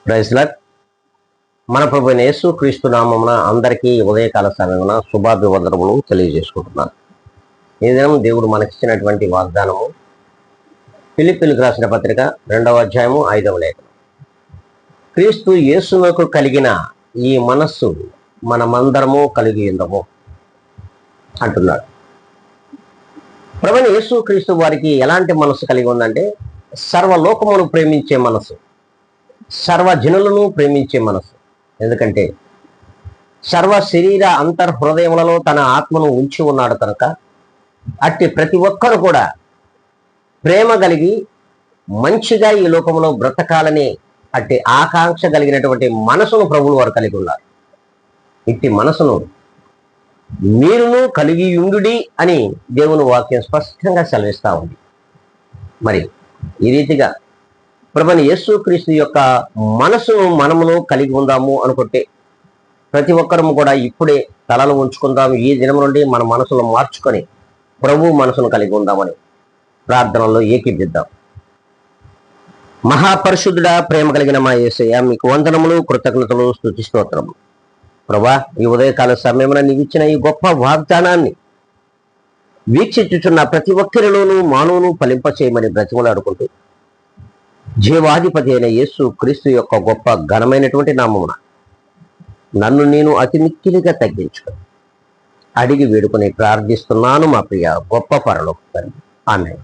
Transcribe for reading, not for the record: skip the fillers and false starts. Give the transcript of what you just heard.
Praise lord. మన ప్రభు యేసు క్రీస్తు నామమున అందరికీ ఉదయకాల సమయమున శుభాభివందనములు తెలియజేసుకుంటున్నాను. ఈ దినం దేవుడు మనకిచ్చినటువంటి వాగ్దానము ఫిలిప్పీలకు రాసిన పత్రిక 2వ అధ్యాయము 5వ లేఖనం. క్రీస్తు యేసునకు కలిగిన ఈ మనస్సు మనమందరము కలిగి ఉందము అంటున్నాడు. ప్రభువైన యేసు క్రీస్తు వారికి ఎలాంటి మనస్సు కలిగి ఉందంటే, సర్వలోకమును ప్రేమించే మనసు, సర్వజనులను ప్రేమించే మనసు. ఎందుకంటే సర్వ శరీర అంతర్హృదయములలో తన ఆత్మను ఉంచి ఉన్నాడు కనుక అట్టి ప్రతి ఒక్కరు కూడా ప్రేమ కలిగి మంచిగా ఈ లోకంలో బ్రతకాలని అట్టి ఆకాంక్ష కలిగినటువంటి మనసును ప్రభువులు వారు కలిగి ఉన్నారు. ఇట్టి మనసును మీరును కలిగి ఉండుడి అని దేవుని వాక్యం స్పష్టంగా సెలవిస్తూ ఉంది. మరి ఈ రీతిగా ప్రభువైన యేసు క్రీస్తు యొక్క మనసును మనమును కలిగి ఉందాము అనుకుంటే ప్రతి ఒక్కరము కూడా ఇప్పుడే తలలు ఉంచుకుందాము. ఈ దినం నుండి మన మనసును మార్చుకొని ప్రభు మనసును కలిగి ఉందామని ప్రార్థనలో ఏకీభిద్దాం. మహాపరిశుద్ధుడా, ప్రేమ కలిగిన మా యేసయ్య, మీకు వందనములు, కృతజ్ఞతలు, స్తుతి స్తోత్రము. ప్రభా, ఈ ఉదయకాల సమయమున నీవిచ్చిన ఈ గొప్ప వాగ్దానాన్ని వీక్షించుచున్న ప్రతి ఒక్కరిలోనూ మానవును ఫలింపచేయమని బ్రతిమలాడుకుంటూ జీవాధిపతి అయిన యేసు క్రీస్తు యొక్క గొప్ప ఘనమైనటువంటి నామమున నన్ను నేను అతి మిక్కిలిగా తగ్గించుకొని అడిగి వేడుకొని ప్రార్థిస్తున్నాను మా ప్రియ గొప్ప పరలోక తండ్రి. ఆమేన్.